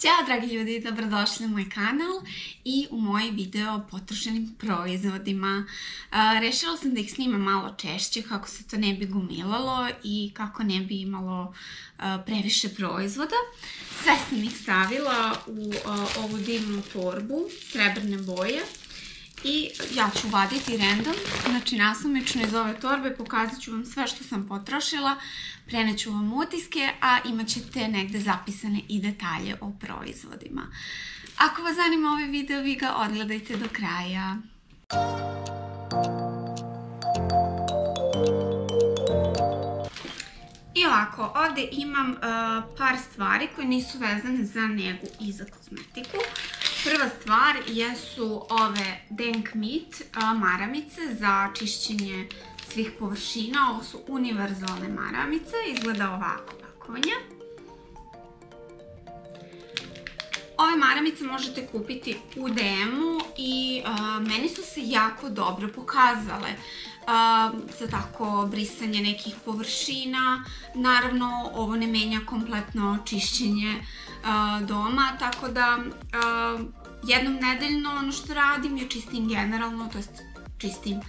Ćao dragi ljudi, dobrodošli na moj kanal i u moj video o potrošenim proizvodima. Rešila sam da ih snimam malo češće kako se to ne bi gomilalo i kako ne bi imalo previše proizvoda. Sve sam ih stavila u ovu divnu torbu srebrne boje i ja ću vaditi random, znači nasumično iz ove torbe, pokazat ću vam sve što sam potrošila, preneću vam utiske, a imat ćete negde zapisane i detalje o proizvodima. Ako vas zanima ovaj video, vi ga odgledajte do kraja. I ovako, ovdje imam par stvari koje nisu vezane za negu i za kozmetiku. Prva stvar jesu ove Denk Meat maramice za čišćenje svih površina. Ovo su univerzalne maramice, izgleda ovako pakovanje. Ove maramice možete kupiti u DM-u i meni su se jako dobro pokazale za tako brisanje nekih površina. Naravno, ovo ne menja kompletno čišćenje doma, tako da jednom nedeljno ono što radim je čistim generalno, to jest čistim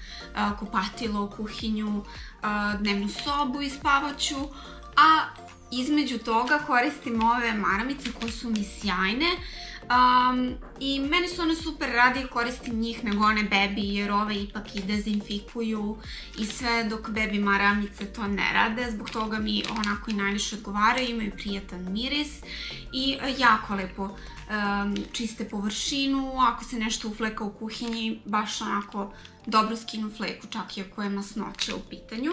kupatilo, kuhinju, dnevnu sobu i spavaću, a između toga koristim ove maramice koje su mi sjajne i meni su one super, radije koristim njih nego one bebi, jer ove ipak i dezinfikuju i sve, dok bebi maramice to ne rade. Zbog toga mi onako i najviše odgovaraju, imaju prijatan miris i jako lepo čiste površinu. Ako se nešto ufleka u kuhinji, baš onako dobro skinu fleku, čak i ako je masnoća u pitanju.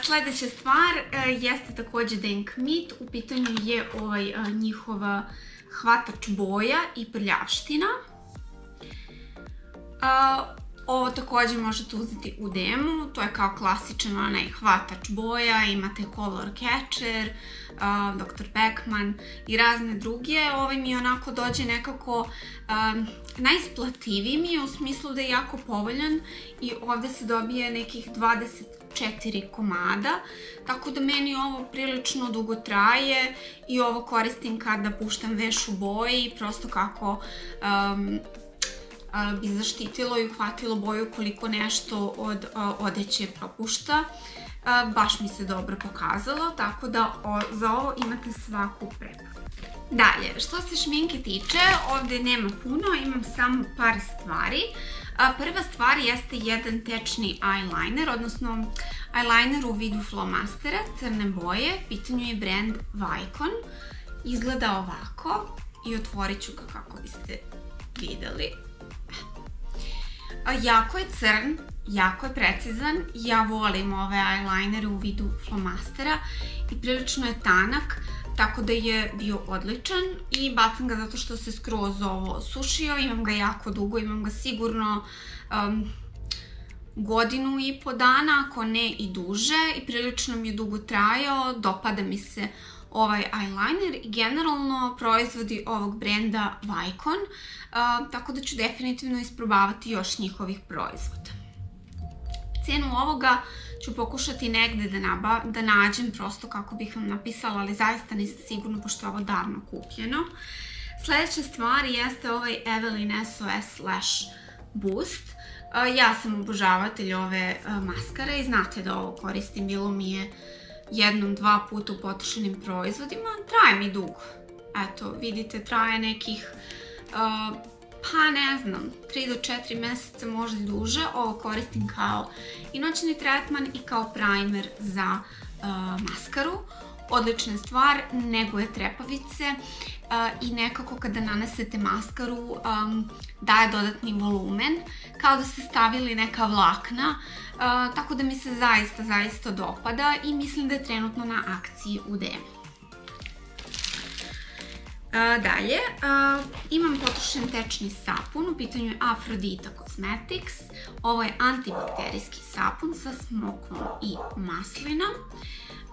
Sljedeća stvar jeste također Denk Meat, u pitanju je ovaj njihova hvatač boja i prljavština. Ovo također možete uzeti u DM-u, to je kao klasičan onaj hvatač boja, imate Color Catcher, Dr. Beckman i razne druge. Ovaj mi onako dođe nekako najisplativiji mi je u smislu da je jako povoljan i ovdje se dobije nekih 24 komada, tako da meni ovo prilično dugo traje i ovo koristim kada puštam veš u boji, prosto kako bi zaštitilo i uhvatilo boju koliko nešto od odeće propušta. Baš mi se dobro pokazalo, tako da za ovo imate svaku preporuku. Dalje, što se šminke tiče, ovdje nema puno, imam samo par stvari. Prva stvar jeste jedan tečni eyeliner, odnosno eyeliner u vidu flomastera, crne boje, u pitanju je brand Vicon. Izgleda ovako i otvorit ću ga kako biste vidjeli. Jako je crn, jako je precizan, ja volim ove eyelinere u vidu flomastera i prilično je tanak, tako da je bio odličan i bacam ga zato što se skroz ovo sušio, imam ga jako dugo, imam ga sigurno godinu i po dana, ako ne i duže, i prilično mi je dugo trajao, dopada mi se ovaj eyeliner i generalno proizvodi ovog brenda Vicon, tako da ću definitivno isprobavati još njihovih proizvoda. Cenu ovoga ću pokušati negde da nađem, prosto kako bih vam napisala, ali zaista nisam sigurna pošto je ovo davno kupljeno. Sljedeća stvar jeste ovaj Evelyn SOS Lash Boost. Ja sam obožavatelj ove maskare i znate da ovo koristim, bilo mi je jednom, dva puta u potrošenim proizvodima, traje mi dugo. Eto, vidite, traje nekih, pa ne znam, 3 do 4 mjeseca, možda duže. Ovo koristim kao i noćni tretman i kao primer za maskaru. Odlična stvar, neguje trepavice i nekako kada nanesete maskaru daje dodatni volumen, kao da ste stavili neka vlakna, tako da mi se zaista dopada i mislim da je trenutno na akciji u DM-u. Dalje, imam potrošen tečni sapun, u pitanju je Aphrodita Cosmetics. Ovo je antibakterijski sapun sa smokvom i maslinom.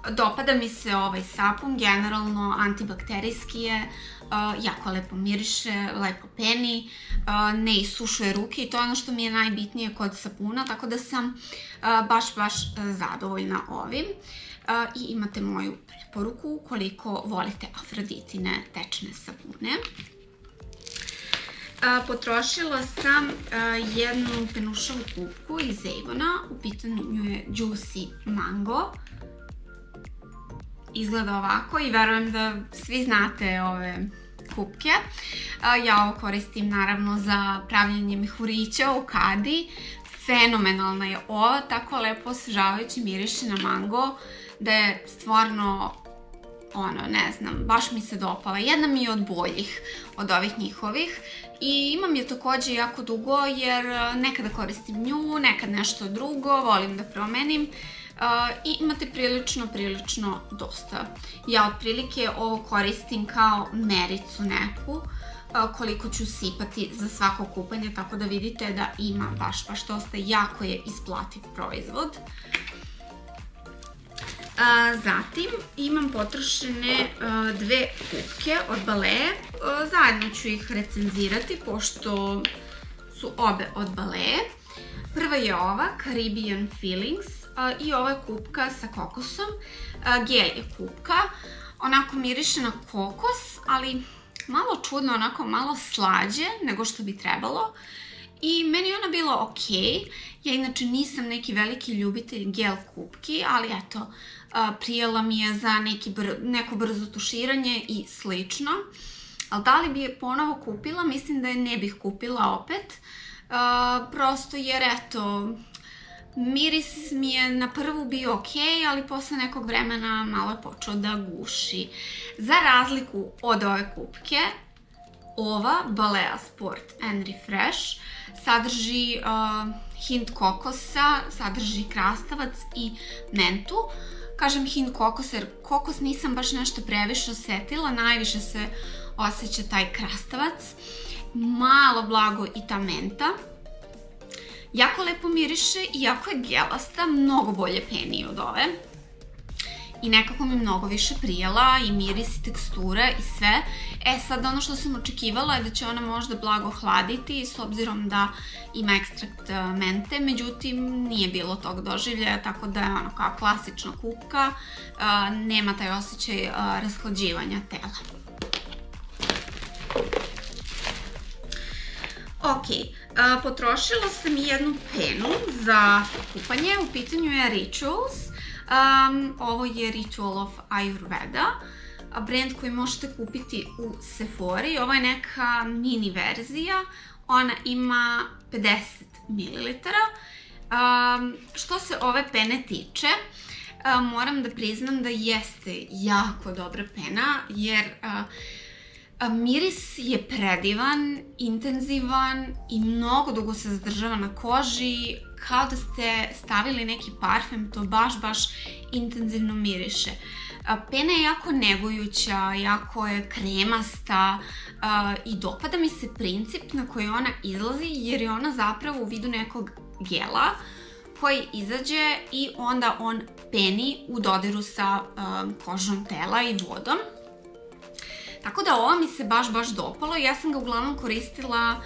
Dopada mi se ovaj sapun, generalno antibakterijski je, jako lepo miriše, lepo peni, ne isušuje ruke i to je ono što mi je najbitnije kod sapuna, tako da sam baš zadovoljna ovim. i imate moju preporuku ukoliko volite Afroditine tečne sapune. Potrošila sam jednu penušavu kupku iz Avona, u pitanju je Juicy Mango. Izgleda ovako i verujem da svi znate ove kupke. Ja ovo koristim naravno za pravljanje mehurića u kadi. Fenomenalna je ova, tako lepo osvežavajući miriše na mango da je stvarno, ne znam, baš mi se dopala. Jedna mi je od boljih od ovih njihovih i imam je takođe jako dugo jer nekada koristim nju, nekad nešto drugo, volim da promenim i imate prilično dosta. Ja otprilike ovo koristim kao mericu neku, koliko ću sipati za svako kupanje, tako da vidite da ima baš dosta, jako je isplativ proizvod. Zatim imam potrošene dve kupke od Balea, zajedno ću ih recenzirati pošto su obe od Balea. Prva je ova Caribbean Feelings i ova je kupka sa kokosom, gel je kupka, onako miriše na kokos, ali malo čudno, onako malo slađe nego što bi trebalo. I meni je ona bila ok, ja inače nisam neki veliki ljubitelj gel kupki, ali eto, prijela mi je za neko brzo tuširanje i slično. Ali da li bi je ponovo kupila? Mislim da je ne bih kupila opet, prosto jer eto, miris mi je na prvu bio ok, ali posle nekog vremena malo je počeo da guši. Za razliku od ove kupke, ova Balea Sport and Refresh sadrži hint kokosa, sadrži krastavac i mentu. Kažem hint kokosa jer kokos nisam baš nešto previše osetila, najviše se osjeća taj krastavac, malo blago i ta menta. Jako lepo miriše i jako je gelasta, mnogo bolje peni od ove. I nekako mi mnogo više prijela i miris i tekstura i sve. Sad ono što sam očekivala je da će ona možda blago hladiti s obzirom da ima ekstrakt mente, međutim nije bilo tog doživljaja, tako da je ono kao klasična kupka, nema taj osjećaj rashlađivanja tela. Ok, potrošila sam jednu penu za kupanje, u pitanju je Rituals. Ovo je Ritual of Ayurveda, brand koji možete kupiti u Sephori. Ovo je neka mini verzija, ona ima 50 ml. Što se ove pene tiče, moram da priznam da jeste jako dobra pena, jer miris je predivan, intenzivan i mnogo dugo se zadržava na koži, kao da ste stavili neki parfem, to baš intenzivno miriše. Pena je jako negujuća, jako je kremasta i dopada mi se princip na koji ona izlazi, jer je ona zapravo u vidu nekog gela koji izađe i onda on peni u dodiru sa kožom tela i vodom. Tako da ovo mi se baš dopalo, ja sam ga uglavnom koristila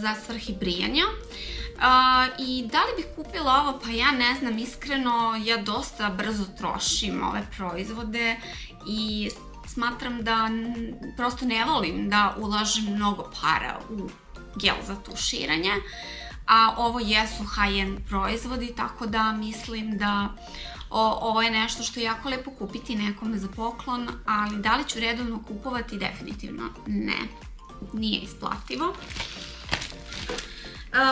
za svrhe brijanja. I da li bih kupila ovo? Pa ja ne znam, iskreno, ja dosta brzo trošim ove proizvode i smatram da prosto ne volim da ulažem mnogo para u gel za tuširanje, a ovo jesu high-end proizvodi, tako da mislim da ovo je nešto što je jako lepo kupiti nekome za poklon, ali da li ću redovno kupovati? Definitivno ne, nije isplativo.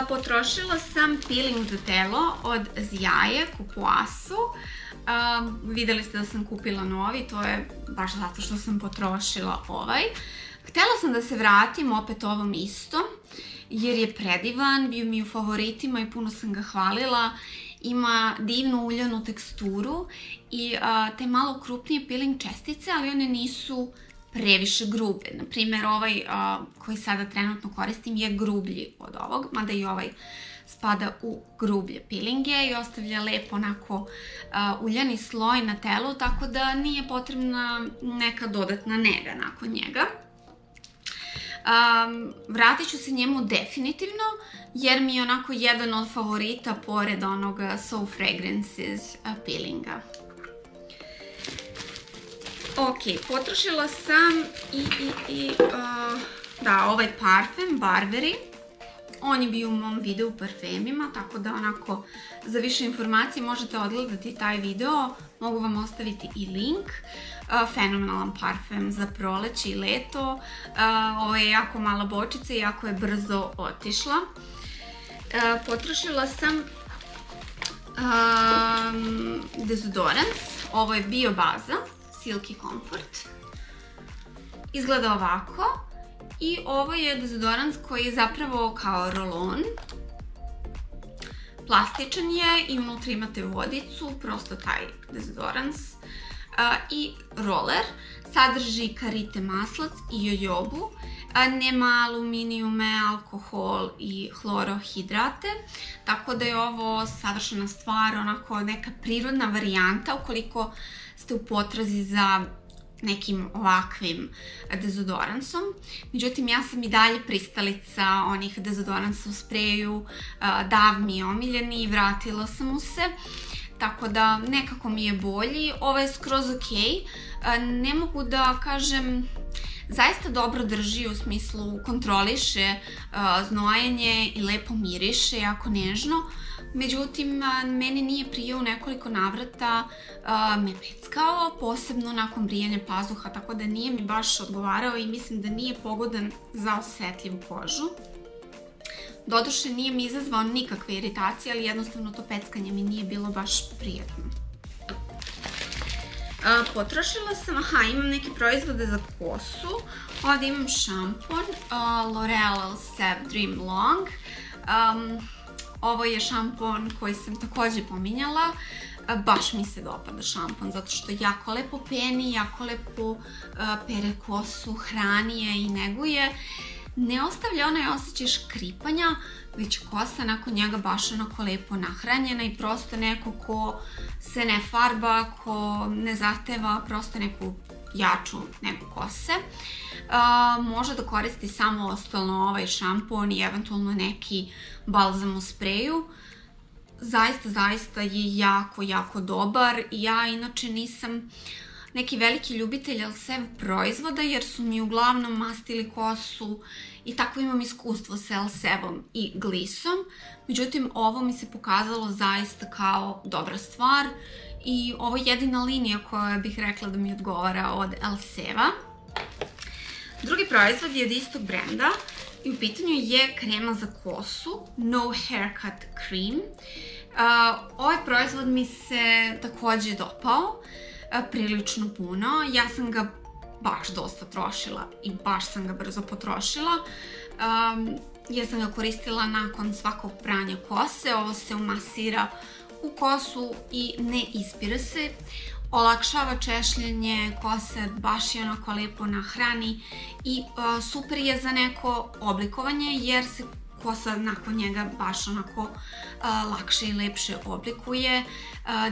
Potrošila sam peeling za telo od Ziaje Kupuasu. Videli ste da sam kupila novi, to je baš zato što sam potrošila ovaj. Htela sam da se vratim opet ovom istom, jer je predivan, bio mi u favoritima i puno sam ga hvalila. Ima divnu uljanu teksturu i te malo krupnije peeling čestice, ali one nisu previše grube. Naprimjer, ovaj koji sada trenutno koristim je grublji od ovog, mada i ovaj spada u grublje peelinge i ostavlja lepo onako uljani sloj na telu, tako da nije potrebna neka dodatna nega nakon njega. Vratit ću se njemu definitivno, jer mi je onako jedan od favorita pored onog So Fragrances peelinga. Ok, potrošila sam ovaj parfem Burberry. On je bio u mom videu u parfemima, tako da onako za više informacije možete odgledati taj video. Mogu vam ostaviti i link. Fenomenalan parfem za proleće i leto. Ovo je jako mala bočica i jako je brzo otišla. Potrošila sam dezodorans. Ovo je bio baza Silky Comfort. Izgleda ovako. I ovo je dezodorans koji je zapravo kao rolon. Plastičan je i unutra imate vodicu, prosto taj dezodorans. I roller. Sadrži karite maslac i jojobu. Nema aluminijume, alkohol i hlorohidrate. Tako da je ovo savršena stvar, onako neka prirodna varijanta ukoliko ste u potrazi za nekim ovakvim dezodoransom. Međutim, ja sam i dalje pristalica onih dezodoransa u spreju. Dav mi je omiljeni i vratila sam mu se. Tako da nekako mi je bolji. Ovo je skroz ok. Ne mogu da kažem, zaista dobro drži, u smislu kontroliše znojanje i lepo miriše, jako nežno. Međutim, meni nije prije u nekoliko navrata me peckao, posebno nakon brijanja pazuha, tako da nije mi baš odgovarao i mislim da nije pogodan za osetljivu kožu. Doduše, nije mi izazvao nikakve iritacije, ali jednostavno to peckanje mi nije bilo baš prijetno. Potrošila sam, imam neke proizvode za kosu. Ovdje imam šampon L'Oreal Elvive Dream Long. Ovo je šampon koji sam također pominjala. Baš mi se dopada šampon zato što jako lepo peni, jako lepo pere kosu, hrani je i neguje. Ne ostavlja onaj osjećaj škripanja, već kosa nakon njega baš onako lepo nahranjena i prosto neko ko se ne farba, ko ne zahteva prosto neku jaču negu kose. Može da koristi samo ostalno ovaj šampon i eventualno neki balzam u spreju. Zaista je jako dobar. Ja inače nisam neki veliki ljubitelj Elvive proizvoda jer su mi uglavnom mastili kosu i tako imam iskustvo sa Elviveom i Glissom. Međutim, ovo mi se pokazalo zaista kao dobra stvar i ovo je jedina linija koja bih rekla da mi odgovara od Elvivea. Drugi proizvod je od istog brenda i u pitanju je krema za kosu No Haircut Cream. Ovaj proizvod mi se također dopao prilično puno. Ja sam ga baš dosta trošila i baš sam ga brzo potrošila. Ja sam ga koristila nakon svakog pranja kose. Ovo se umasira u kosu i ne ispire se. Olakšava češljenje kose, baš je onako lepo nahrani i super je za neko oblikovanje jer se kosa nakon njega baš onako lakše i lepše oblikuje,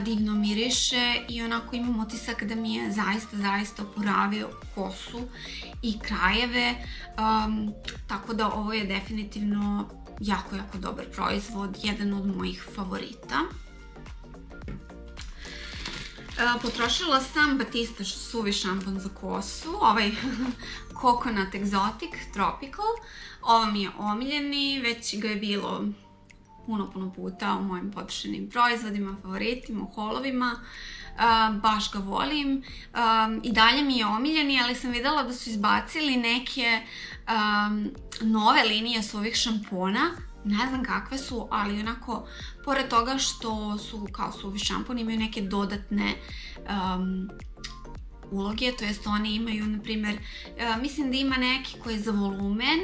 divno miriše i onako imam utisak da mi je zaista oporavio kosu i krajeve, tako da ovo je definitivno jako dobar proizvod, jedan od mojih favorita. Potrošila sam Batista suvi šampon za kosu, ovaj Coconut Exotic Tropical. Ovo mi je omiljeni, već ga je bilo puno puta u mojim potrošenim proizvodima, favoritima, u haulovima. Baš ga volim. I dalje mi je omiljeni, ali sam vidjela da su izbacili neke nove linije suvih šampona. Ne znam kakve su, ali onako, pored toga što su kao suvi šampon, imaju neke dodatne uloge, to jest oni imaju, na primjer, mislim da ima neki koji je za volumen,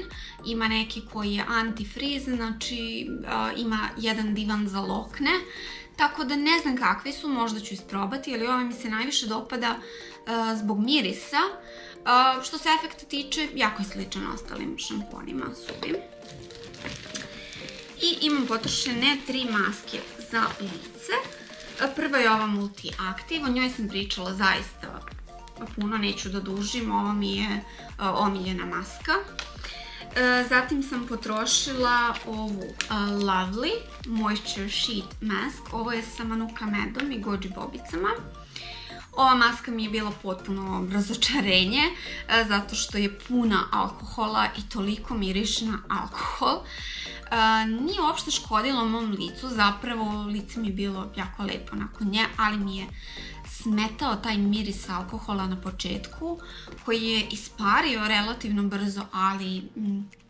ima neki koji je anti-freeze, znači ima jedan divan za lokne, tako da ne znam kakvi su, možda ću isprobati, ali ovaj mi se najviše dopada zbog mirisa. Što se efekta tiče, jako je sličan ostalim šamponima suvim. I imam potrošene 3 maske za lice. Prva je ova Multi Active, o njoj sam pričala zaista puno, neću da dužim, ovo mi je omiljena maska. Zatim sam potrošila ovu Lovely Moisture Sheet Mask, ovo je sa Manuka medom i goji bobicama. Ova maska mi je bila potpuno razočarenje zato što je puna alkohola i toliko miriše na alkohol. Nije uopšte škodilo mom licu, zapravo lice mi je bilo jako lepo nakon nje, ali mi je smetao taj miris alkohola na početku koji je ispario relativno brzo, ali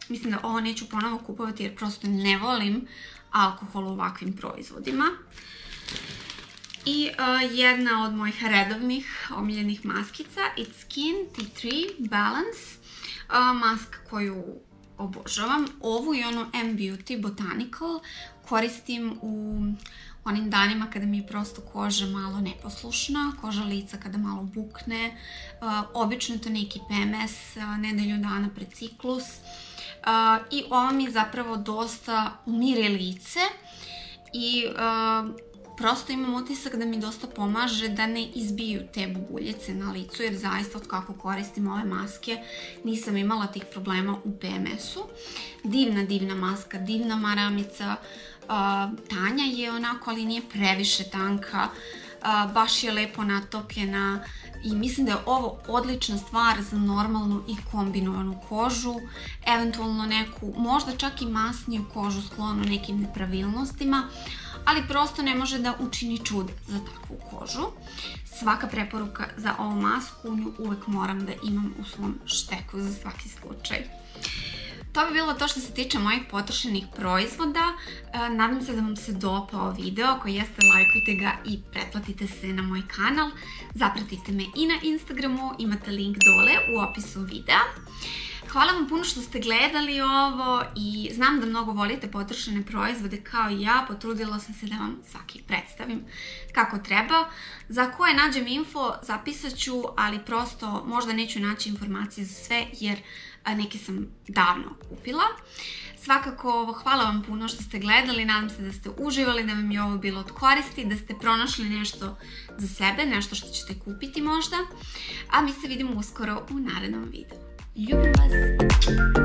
mislim da ovo neću ponovo kupovati jer prosto ne volim alkohol u ovakvim proizvodima. I jedna od mojih redovnih omiljenih maskica, It's Skin Tea3 Balance, maska koju obožavam. Ovu i onu M-Beauty Botanical koristim u onim danima kada mi je prosto koža malo neposlušna, koža lica kada malo bukne, obično je to neki PMS, nedelju dana pred ciklus. I ova mi zapravo dosta umire lice i prosto imam utisak da mi dosta pomaže da ne izbiju te bubuljice na licu, jer zaista od kako koristim ove maske nisam imala tih problema u PMS-u. Divna maska, divna maramica, tanja je onako, ali nije previše tanka, baš je lepo natopljena i mislim da je ovo odlična stvar za normalnu i kombinovanu kožu, eventualno neku, možda čak i masniju kožu sklonu nekim nepravilnostima, ali prosto ne može da učini čudo za takvu kožu. Svaka preporuka za ovu masku, nju uvek moram da imam u svom šteku za svaki slučaj. To bi bilo to što se tiče mojih potrošenih proizvoda. Nadam se da vam se dopao video. Ako jeste, lajkujte ga i pretplatite se na moj kanal. Zapratite me i na Instagramu, imate link dole u opisu videa. Hvala vam puno što ste gledali ovo i znam da mnogo volite potrošene proizvode kao i ja. Potrudila sam se da vam svaki predstavim kako treba. Za koje nađem info zapisat ću, ali prosto možda neću naći informacije za sve jer neke sam davno kupila. Svakako hvala vam puno što ste gledali, nadam se da ste uživali, da vam je ovo bilo od koristi, da ste pronašli nešto za sebe, nešto što ćete kupiti možda. A mi se vidimo uskoro u narednom videu. Ljubim vas!